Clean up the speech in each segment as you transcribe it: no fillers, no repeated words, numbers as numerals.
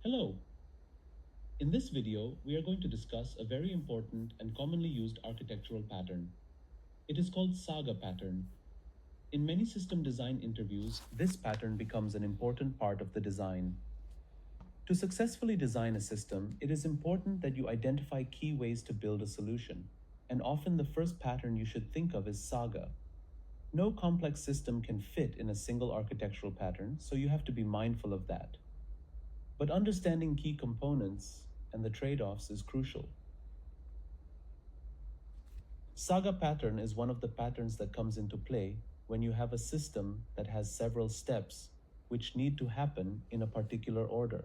Hello. In this video, we are going to discuss a very important and commonly used architectural pattern. It is called Saga pattern. In many system design interviews, this pattern becomes an important part of the design. To successfully design a system, it is important that you identify key ways to build a solution. And often the first pattern you should think of is Saga. No complex system can fit in a single architectural pattern, so you have to be mindful of that. But understanding key components and the trade-offs is crucial. Saga pattern is one of the patterns that comes into play when you have a system that has several steps which need to happen in a particular order.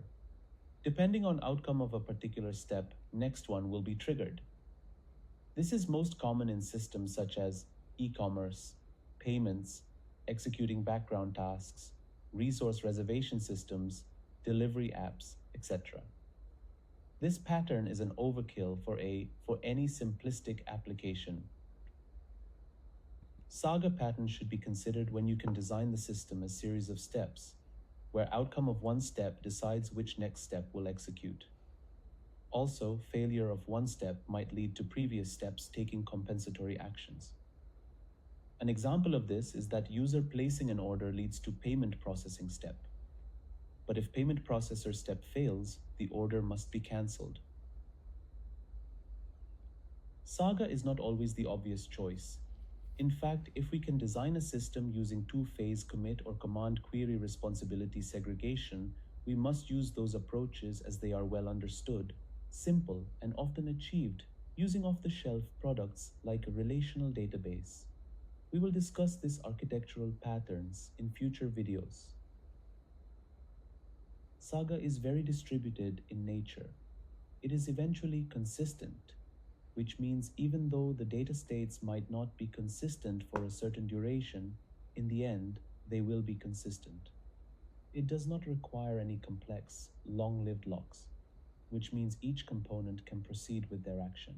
Depending on outcome of a particular step, next one will be triggered. This is most common in systems such as e-commerce, payments, executing background tasks, resource reservation systems, delivery apps, etc. This pattern is an overkill for any simplistic application. Saga pattern should be considered when you can design the system as series of steps, where outcome of one step decides which next step will execute. Also, failure of one step might lead to previous steps taking compensatory actions. An example of this is that user placing an order leads to payment processing step. But if payment processor step fails, the order must be cancelled. Saga is not always the obvious choice. In fact, if we can design a system using two-phase commit or command query responsibility segregation, we must use those approaches as they are well understood, simple, and often achieved using off-the-shelf products like a relational database. We will discuss these architectural patterns in future videos. Saga is very distributed in nature. It is eventually consistent, which means even though the data states might not be consistent for a certain duration, in the end, they will be consistent. It does not require any complex, long-lived locks, which means each component can proceed with their action.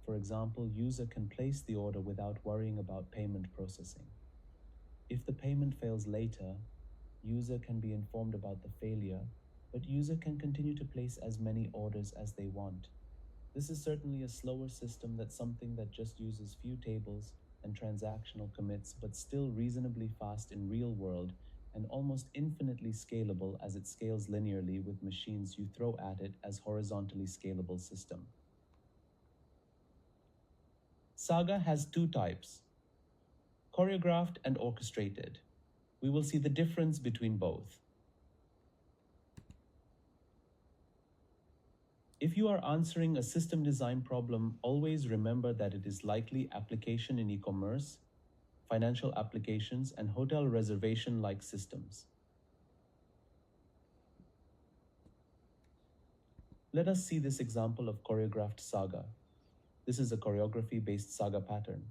For example, user can place the order without worrying about payment processing. If the payment fails later, user can be informed about the failure, but user can continue to place as many orders as they want. This is certainly a slower system than something that just uses few tables and transactional commits, but still reasonably fast in real world and almost infinitely scalable as it scales linearly with machines you throw at it as horizontally scalable system. Saga has two types, choreographed and orchestrated. We will see the difference between both. If you are answering a system design problem, always remember that it is likely application in e-commerce, financial applications, and hotel reservation-like systems. Let us see this example of choreographed Saga. This is a choreography-based Saga pattern.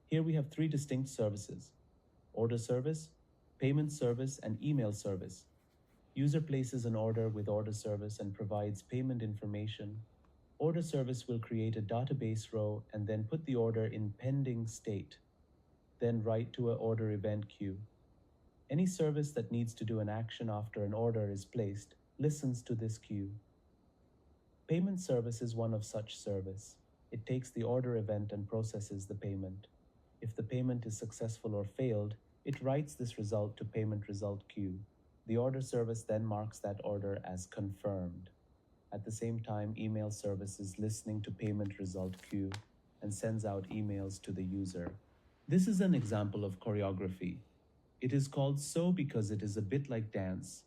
Here we have three distinct services: order service, payment service, and email service. User places an order with order service and provides payment information. Order service will create a database row and then put the order in pending state, then write to an order event queue. Any service that needs to do an action after an order is placed listens to this queue. Payment service is one of such service. It takes the order event and processes the payment. If the payment is successful or failed, it writes this result to payment result queue. The order service then marks that order as confirmed. At the same time, email service is listening to payment result queue and sends out emails to the user. This is an example of choreography. It is called so because it is a bit like dance.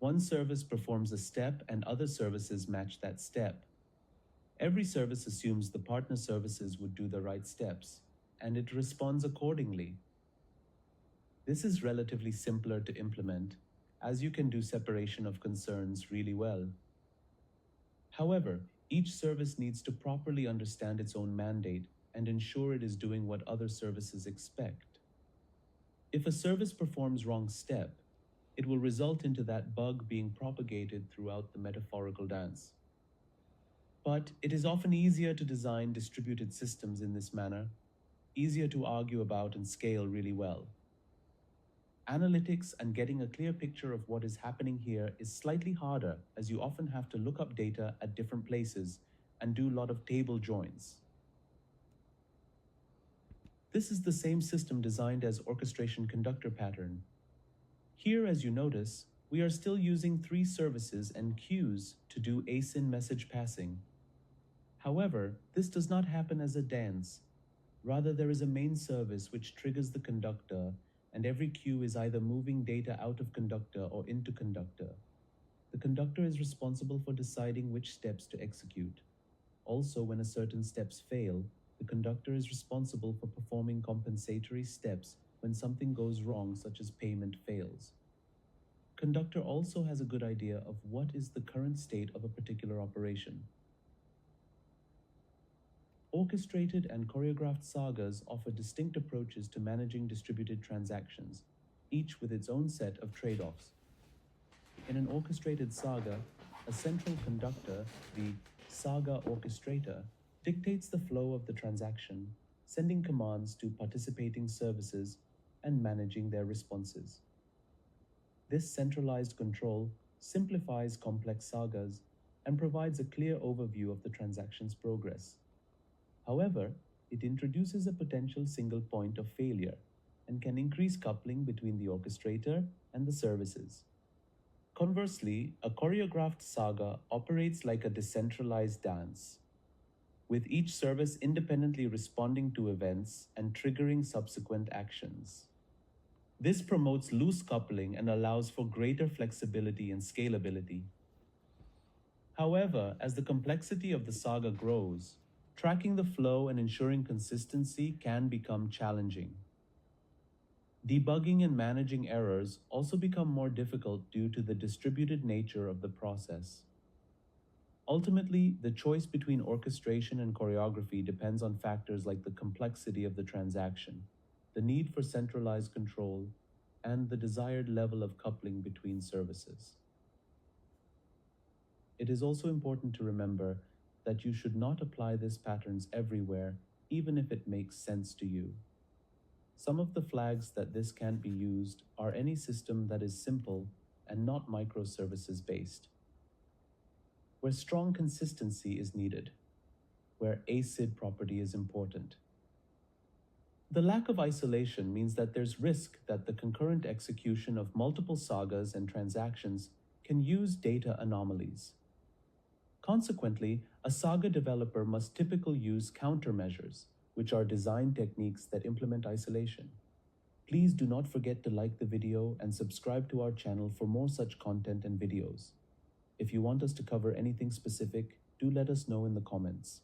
One service performs a step and other services match that step. Every service assumes the partner services would do the right steps, and it responds accordingly. This is relatively simpler to implement, as you can do separation of concerns really well. However, each service needs to properly understand its own mandate and ensure it is doing what other services expect. If a service performs wrong step, it will result into that bug being propagated throughout the metaphorical dance. But it is often easier to design distributed systems in this manner, easier to argue about and scale really well. Analytics and getting a clear picture of what is happening here is slightly harder as you often have to look up data at different places and do a lot of table joins. This is the same system designed as orchestration conductor pattern. Here, as you notice, we are still using 3 services and queues to do async message passing. However, this does not happen as a dance. Rather, there is a main service which triggers the conductor, and every queue is either moving data out of conductor or into conductor. The conductor is responsible for deciding which steps to execute. Also, when a certain steps fail, the conductor is responsible for performing compensatory steps when something goes wrong, such as payment fails. Conductor also has a good idea of what is the current state of a particular operation. Orchestrated and choreographed sagas offer distinct approaches to managing distributed transactions, each with its own set of trade-offs. In an orchestrated saga, a central conductor, the saga orchestrator, dictates the flow of the transaction, sending commands to participating services and managing their responses. This centralized control simplifies complex sagas and provides a clear overview of the transaction's progress. However, it introduces a potential single point of failure and can increase coupling between the orchestrator and the services. Conversely, a choreographed saga operates like a decentralized dance, with each service independently responding to events and triggering subsequent actions. This promotes loose coupling and allows for greater flexibility and scalability. However, as the complexity of the saga grows, tracking the flow and ensuring consistency can become challenging. Debugging and managing errors also become more difficult due to the distributed nature of the process. Ultimately, the choice between orchestration and choreography depends on factors like the complexity of the transaction, the need for centralized control, and the desired level of coupling between services. It is also important to remember that you should not apply these patterns everywhere, even if it makes sense to you. Some of the flags that this can't be used are any system that is simple and not microservices based, where strong consistency is needed, where ACID property is important. The lack of isolation means that there's risk that the concurrent execution of multiple sagas and transactions can use data anomalies. Consequently, a saga developer must typically use countermeasures, which are design techniques that implement isolation. Please do not forget to like the video and subscribe to our channel for more such content and videos. If you want us to cover anything specific, do let us know in the comments.